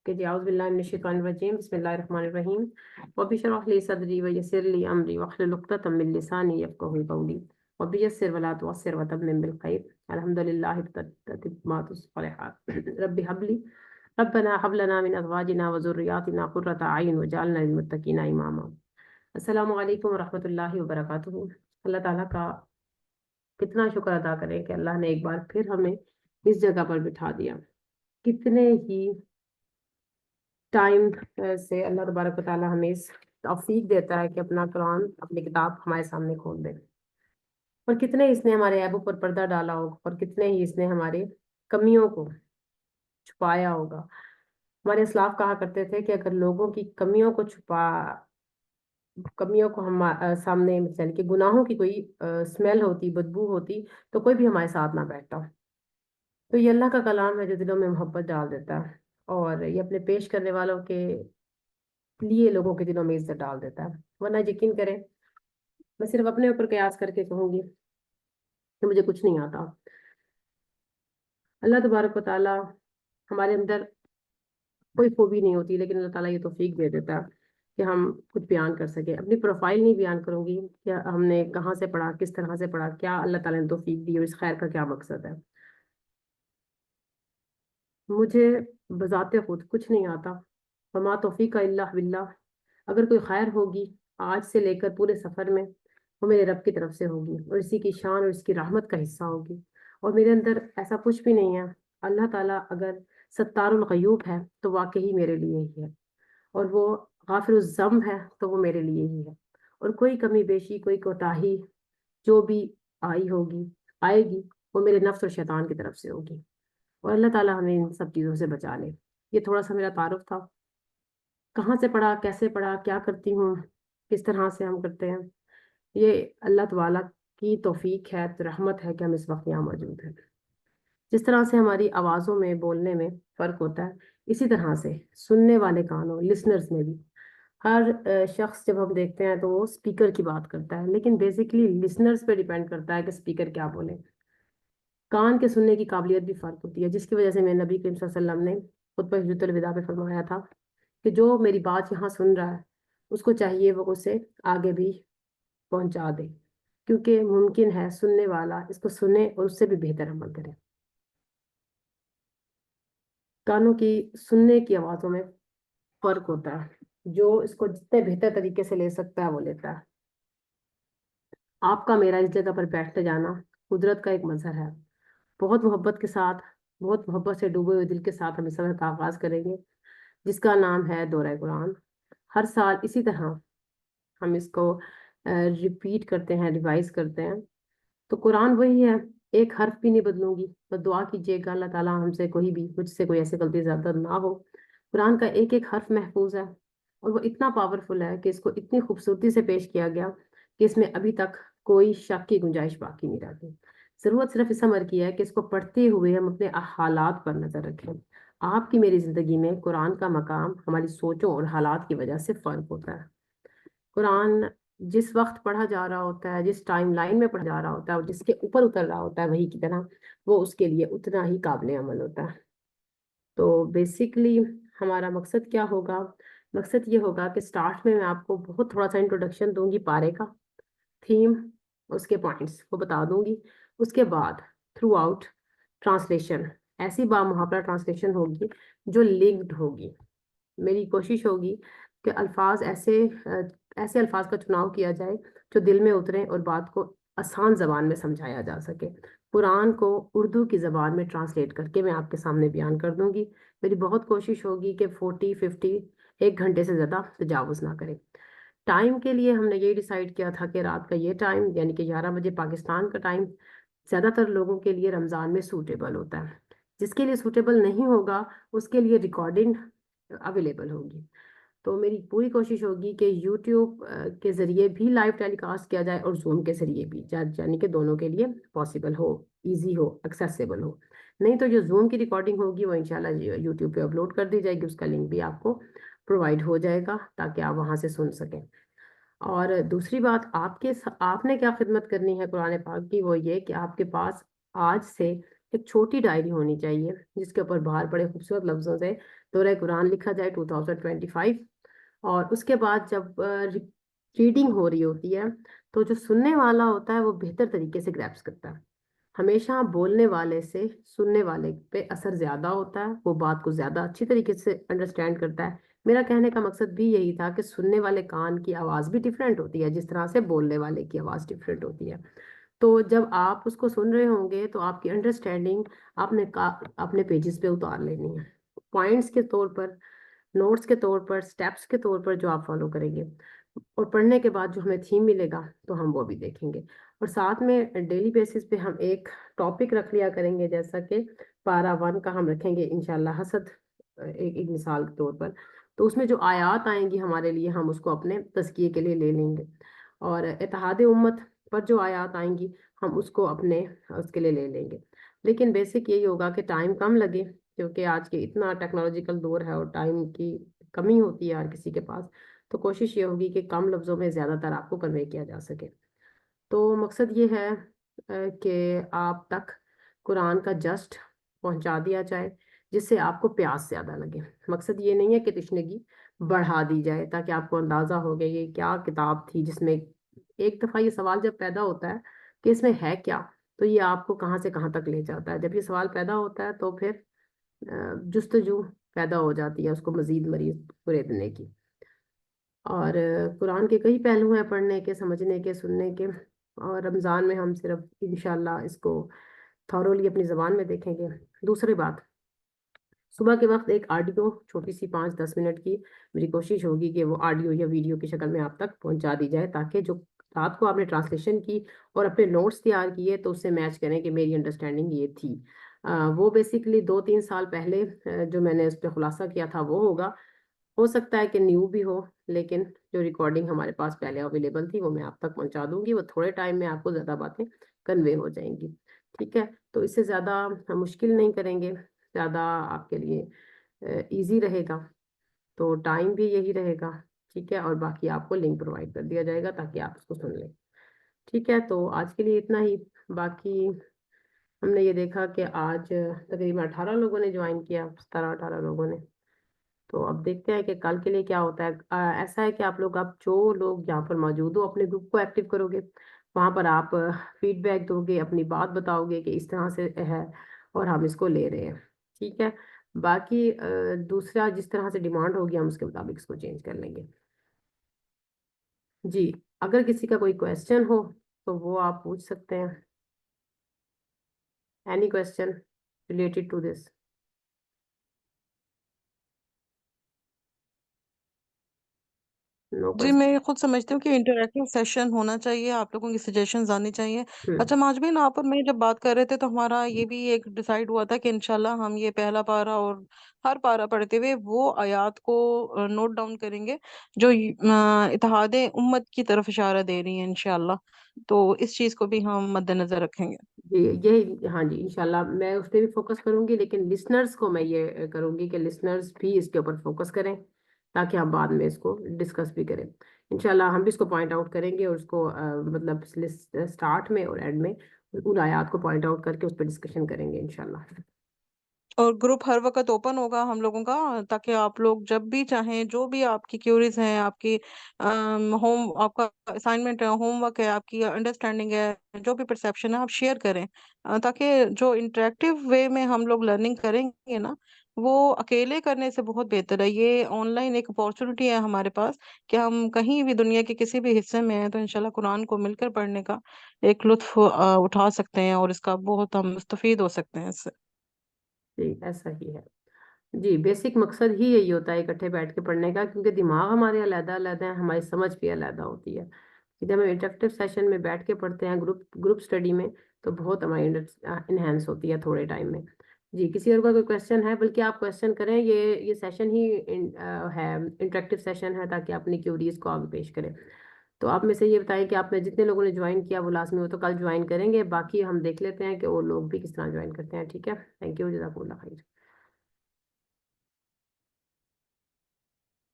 کہ جی اعوذ باللہ من الشیطان الرجیم بسم اللہ الرحمن الرحیم رب اشرح لی صدری ویسر لی امری واحلل عقدۃ من لسانی یفقهوا قولی رب یسر ولا تعسر وتمم بالخیر الحمد للہ تتمات الصالحات رب هب لی ربنا هب لنا من ازواجنا وذرياتنا قرۃ اعین واجعلنا للمتقین اماما۔ السلام علیکم ورحمۃ اللہ وبرکاتہ۔ اللہ تعالیٰ کا کتنا شکر ادا کریں کہ اللہ نے ایک بار پھر ہمیں اس جگہ پر بٹھا دیا۔ کتنے ہی ٹائم سے اللہ تبارک و تعالیٰ ہمیں اس توفیق دیتا ہے کہ اپنا قرآن اپنی کتاب ہمارے سامنے کھول دے، اور کتنے اس نے ہمارے عیبوں پر پردہ ڈالا ہوگا، اور کتنے ہی اس نے ہمارے کمیوں کو چھپایا ہوگا۔ ہمارے اسلاف کہا کرتے تھے کہ اگر لوگوں کی کمیوں کو ہم سامنے یعنی کہ گناہوں کی کوئی اسمیل ہوتی، بدبو ہوتی، تو کوئی بھی ہمارے ساتھ نہ بیٹھتا۔ تو یہ اللہ کا کلام ہے جو دلوں میں محبت ڈال دیتا ہے، اور یہ اپنے پیش کرنے والوں کے لیے لوگوں کے دلوں میں عزت ڈال دیتا ہے۔ ورنہ یقین کریں، میں صرف اپنے اوپر قیاس کر کے کہوں گی کہ مجھے کچھ نہیں آتا۔ اللہ تبارک و تعالیٰ ہمارے اندر کوئی خوبی نہیں ہوتی، لیکن اللہ تعالیٰ یہ توفیق دے دیتا ہے کہ ہم کچھ بیان کر سکیں۔ اپنی پروفائل نہیں بیان کروں گی کہ ہم نے کہاں سے پڑھا، کس طرح سے پڑھا، کیا اللہ تعالیٰ نے توفیق دی اور اس خیر کا کیا مقصد ہے۔ مجھے بذات خود کچھ نہیں آتا، وما توفیق الا باللہ۔ اگر کوئی خیر ہوگی آج سے لے کر پورے سفر میں، وہ میرے رب کی طرف سے ہوگی، اور اسی کی شان اور اس کی رحمت کا حصہ ہوگی، اور میرے اندر ایسا کچھ بھی نہیں ہے۔ اللہ تعالیٰ اگر ستار الغیوب ہے تو واقعی میرے لیے ہی ہے، اور وہ غافر الذنب ہے تو وہ میرے لیے ہی ہے، اور کوئی کمی بیشی، کوئی کوتاہی جو بھی آئے گی، وہ میرے نفس اور شیطان کی طرف سے ہوگی، اور اللہ تعالیٰ ہمیں ان سب چیزوں سے بچا لے۔ یہ تھوڑا سا میرا تعارف تھا، کہاں سے پڑھا، کیسے پڑھا، کیا کرتی ہوں، کس طرح سے ہم کرتے ہیں۔ یہ اللہ تعالیٰ کی توفیق ہے، رحمت ہے کہ ہم اس وقت یہاں موجود ہیں۔ جس طرح سے ہماری آوازوں میں، بولنے میں فرق ہوتا ہے، اسی طرح سے سننے والے کانوں، لسنرز میں بھی ہر شخص جب ہم دیکھتے ہیں تو وہ اسپیکر کی بات کرتا ہے، لیکن بیسیکلی لسنرز پہ ڈیپینڈ کرتا ہے کہ اسپیکر کیا بولے۔ کان کے سننے کی قابلیت بھی فرق ہوتی ہے، جس کی وجہ سے میں نبی کریم صلی اللہ علیہ وسلم نے خطبہ حجۃ الوداع پہ فرمایا تھا کہ جو میری بات یہاں سن رہا ہے اس کو چاہیے وہ اسے آگے بھی پہنچا دے، کیونکہ ممکن ہے سننے والا اس کو سنے اور اس سے بھی بہتر عمل کرے۔ کانوں کی سننے کی آوازوں میں فرق ہوتا ہے، جو اس کو جتنے بہتر طریقے سے لے سکتا ہے وہ لیتا ہے۔ آپ کا میرا اس جگہ پر بیٹھتے جانا قدرت کا ایک مظہر ہے۔ بہت محبت کے ساتھ، بہت محبت سے ڈوبے ہوئے دل کے ساتھ ہم اس سفر کا آغاز کریں گے، جس کا نام ہے دورہ قرآن۔ ہر سال اسی طرح ہم اس کو ریپیٹ کرتے ہیں، ریوائز کرتے ہیں۔ تو قرآن وہی ہے، ایک حرف بھی نہیں بدلوں گی، تو دعا کیجیے گا اللہ تعالیٰ ہم سے مجھ سے کوئی ایسی غلطی زیادہ نہ ہو۔ قرآن کا ایک ایک حرف محفوظ ہے، اور وہ اتنا پاورفل ہے کہ اس کو اتنی خوبصورتی سے پیش کیا گیا کہ اس میں ابھی تک کوئی شک کی گنجائش باقی نہیں رہتی۔ ضرورت صرف اس امر کی ہے کہ اس کو پڑھتے ہوئے ہم اپنے حالات پر نظر رکھیں۔ آپ کی میری زندگی میں قرآن کا مقام ہماری سوچوں اور حالات کی وجہ سے فرق ہوتا ہے۔ قرآن جس وقت پڑھا جا رہا ہوتا ہے، جس ٹائم لائن میں پڑھا جا رہا ہوتا ہے، اور جس کے اوپر اتر رہا ہوتا ہے وہی کی طرح، وہ اس کے لیے اتنا ہی قابل عمل ہوتا ہے۔ تو بیسیکلی ہمارا مقصد کیا ہوگا؟ مقصد یہ ہوگا کہ سٹارٹ میں آپ کو بہت تھوڑا سا انٹروڈکشن دوں گی، پارے کا تھیم، اس کے پوائنٹس وہ بتا دوں گی۔ اس کے بعد تھرو آؤٹ ٹرانسلیشن، ایسی بامحاورہ ٹرانسلیشن ہوگی جو لنکڈ ہوگی۔ میری کوشش ہوگی کہ الفاظ ایسے الفاظ کا چناؤ کیا جائے جو دل میں اتریں اور بات کو آسان زبان میں سمجھایا جا سکے۔ قرآن کو اردو کی زبان میں ٹرانسلیٹ کر کے میں آپ کے سامنے بیان کر دوں گی۔ میری بہت کوشش ہوگی کہ 40-50 ایک گھنٹے سے زیادہ تجاوز نہ کرے۔ ٹائم کے لیے ہم نے یہ ڈیسائیڈ کیا تھا کہ رات کا یہ ٹائم یعنی کہ 11 بجے پاکستان کا ٹائم زیادہ تر لوگوں کے لیے رمضان میں سوٹیبل ہوتا ہے۔ جس کے لیے سوٹیبل نہیں ہوگا اس کے لیے ریکارڈنگ اویلیبل ہوگی۔ تو میری پوری کوشش ہوگی کہ یوٹیوب کے ذریعے بھی لائیو ٹیلی کاسٹ کیا جائے اور زوم کے ذریعے بھی، یعنی کہ دونوں کے لیے پاسبل ہو، ایزی ہو، ایکسیسیبل ہو۔ نہیں تو جو زوم کی ریکارڈنگ ہوگی وہ انشاءاللہ یوٹیوب پہ اپلوڈ کر دی جائے گی، اس کا لنک بھی آپ کو پرووائڈ ہو جائے گا تاکہ آپ وہاں سے سن سکیں۔ اور دوسری بات آپ نے کیا خدمت کرنی ہے قرآن پاک کی، وہ یہ کہ آپ کے پاس آج سے ایک چھوٹی ڈائری ہونی چاہیے جس کے اوپر باہر بڑے خوبصورت لفظوں سے دورہ قرآن لکھا جائے 2025. اور اس کے بعد جب ریڈنگ ہو رہی ہوتی ہے تو جو سننے والا ہوتا ہے وہ بہتر طریقے سے گریپس کرتا ہے. ہمیشہ بولنے والے سے سننے والے پہ اثر زیادہ ہوتا ہے، وہ بات کو زیادہ اچھی طریقے سے انڈرسٹینڈ کرتا ہے. میرا کہنے کا مقصد بھی یہی تھا کہ سننے والے کان کی آواز بھی ڈفرینٹ ہوتی ہے جس طرح سے بولنے والے کی آواز ڈفرینٹ ہوتی ہے. تو جب آپ اس کو سن رہے ہوں گے تو آپ کی انڈرسٹینڈنگ آپ نے اپنے پیجز پہ اتار لینی ہے، پوائنٹس کے طور پر، نوٹس کے طور پر، سٹیپس کے طور پر جو آپ فالو کریں گے. اور پڑھنے کے بعد جو ہمیں تھیم ملے گا تو ہم وہ بھی دیکھیں گے. اور ساتھ میں ڈیلی بیسس پہ ہم ایک ٹاپک رکھ لیا کریں گے، جیسا کہ پارا 1 کا ہم رکھیں گے انشاءاللہ حسد، ایک مثال کے طور پر. تو اس میں جو آیات آئیں گی ہمارے لیے ہم اس کو اپنے تزکیے کے لیے لے لیں گے. اور اتحاد امت پر جو آیات آئیں گی ہم اس کو اپنے اس کے لیے لے لیں گے. لیکن بیسک یہی ہوگا کہ ٹائم کم لگے، کیونکہ آج کے اتنا ٹیکنالوجیکل دور ہے اور ٹائم کی کمی ہوتی ہے ہر کسی کے پاس. تو کوشش یہ ہوگی کہ کم لفظوں میں زیادہ تر آپ کو کنوے کیا جا سکے. تو مقصد یہ ہے کہ آپ تک قرآن کا جسٹ پہنچا دیا جائے جس سے آپ کو پیاس زیادہ لگے. مقصد یہ نہیں ہے کہ تشنگی بڑھا دی جائے تاکہ آپ کو اندازہ ہو گیا یہ کیا کتاب تھی، جس میں ایک دفعہ یہ سوال جب پیدا ہوتا ہے کہ اس میں ہے کیا، تو یہ آپ کو کہاں سے کہاں تک لے جاتا ہے. جب یہ سوال پیدا ہوتا ہے تو پھر جستجو پیدا ہو جاتی ہے اس کو مزید مریض خریدنے کی. اور قرآن کے کئی پہلو ہیں پڑھنے کے، سمجھنے کے، سننے کے. اور رمضان میں ہم صرف انشاءاللہ اس کو تھورولی اپنی زبان میں دیکھیں گے. دوسری بات، صبح کے وقت ایک آڈیو چھوٹی سی 5-10 منٹ کی میری کوشش ہوگی کہ وہ آڈیو یا ویڈیو کی شکل میں آپ تک پہنچا دی جائے، تاکہ جو رات کو آپ نے ٹرانسلیشن کی اور اپنے نوٹس تیار کیے تو اس سے میچ کریں کہ میری انڈرسٹینڈنگ یہ تھی. وہ بیسیکلی 2-3 سال پہلے جو میں نے اس پہ خلاصہ کیا تھا وہ ہوگا. ہو سکتا ہے کہ نیو بھی ہو، لیکن جو ریکارڈنگ ہمارے پاس پہلے اویلیبل تھی وہ میں آپ تک پہنچا دوں گی. وہ تھوڑے ٹائم میں آپ کو زیادہ باتیں کنوے ہو جائیں گی. ٹھیک ہے، تو اس سے زیادہ مشکل نہیں کریں گے، زیادہ آپ کے لیے ایزی رہے گا. تو ٹائم بھی یہی رہے گا. ٹھیک ہے، اور باقی آپ کو لنک پرووائڈ کر دیا جائے گا تاکہ آپ اس کو سن لیں. ٹھیک ہے، تو آج کے لیے اتنا ہی. باقی ہم نے یہ دیکھا کہ آج تقریباً 18 لوگوں نے جوائن کیا، 17-18 لوگوں نے. تو اب دیکھتے ہیں کہ کل کے لیے کیا ہوتا ہے. ایسا ہے کہ آپ لوگ، اب جو لوگ یہاں پر موجود ہو اپنے گروپ کو ایکٹیو کرو گے، وہاں پر آپ فیڈ بیک دو گے، اپنی بات بتاؤ گے کہ اس طرح سے ہے اور ہم اس کو لے رہے ہیں. ٹھیک ہے، باقی دوسرا جس طرح سے ڈیمانڈ ہوگی ہم اس کے مطابق اس کو چینج کر لیں گے. جی، اگر کسی کا کوئی کویسچن ہو تو وہ آپ پوچھ سکتے ہیں. Any question related to this? No جی کویسچن. میں خود سمجھتی ہوں کہ انٹریکٹیو سیشن ہونا چاہیے، آپ لوگوں کی سجیشنز آنی چاہیے. اچھا ماجبین، آپ اور میں جب بات کر رہے تھے تو ہمارا یہ بھی ایک ڈیسائیڈ ہوا تھا کہ انشاءاللہ ہم یہ پہلا پارہ اور ہر پارہ پڑھتے ہوئے وہ آیات کو نوٹ ڈاؤن کریں گے جو اتحاد امت کی طرف اشارہ دے رہی ہیں انشاءاللہ. تو اس چیز کو بھی ہم مد نظر رکھیں گے. جی یہی، ہاں جی، انشاءاللہ میں اس پہ بھی فوکس کروں گی، لیکن لسنرز کو میں یہ کروں گی کہ لسنرز بھی اس کے اوپر فوکس کریں تاکہ ہم بعد میں اس کو ڈسکس بھی کریں. انشاءاللہ ہم بھی اس کو پوائنٹ آؤٹ کریں گے اور اس کو مطلب سٹارٹ میں اور اینڈ میں ان آیات کو پوائنٹ آؤٹ کر کے اس پہ ڈسکشن کریں گے انشاءاللہ. اور گروپ ہر وقت اوپن ہوگا ہم لوگوں کا، تاکہ آپ لوگ جب بھی چاہیں، جو بھی آپ کی کیوریز ہیں، آپ کی آپ کا اسائنمنٹ ہے، ہوم ورک ہے، آپ کی انڈرسٹینڈنگ ہے، جو بھی پرسیپشن ہے آپ شیئر کریں. تاکہ جو انٹریکٹیو وے میں ہم لوگ لرننگ کریں گے نا، وہ اکیلے کرنے سے بہت بہتر ہے. یہ آن لائن ایک اپورچونٹی ہے ہمارے پاس کہ ہم کہیں بھی دنیا کے کسی بھی حصے میں ہیں تو انشاءاللہ قرآن کو مل کر پڑھنے کا ایک لطف اٹھا سکتے ہیں اور اس کا بہت ہم مستفید ہو سکتے ہیں اس سے. جی ایسا ہی ہے. جی بیسک مقصد ہی یہی ہوتا ہے اکٹھے بیٹھ کے پڑھنے کا، کیونکہ دماغ ہمارے علیحدہ علیحدہ ہیں، ہماری سمجھ بھی علیحدہ ہوتی ہے. جب ہم انٹریکٹیو سیشن میں بیٹھ کے پڑھتے ہیں گروپ اسٹڈی میں تو بہت ہماری انہینس ہوتی ہے تھوڑے ٹائم میں. جی کسی اور کا کوئی کویسچن ہے؟ بلکہ آپ کویسچن کریں، یہ سیشن ہی ہے، انٹریکٹیو سیشن ہے تاکہ اپنی کیوریز کو آگے پیش کریں. تو آپ میں سے یہ بتائیں کہ آپ نے جتنے لوگوں نے جوائن کیا وہ لازمی ہو تو کل جوائن کریں گے، باقی ہم دیکھ لیتے ہیں کہ وہ لوگ بھی کس طرح جوائن کرتے ہیں. ٹھیک ہے، تھینک یو، جزاک اللہ خیر.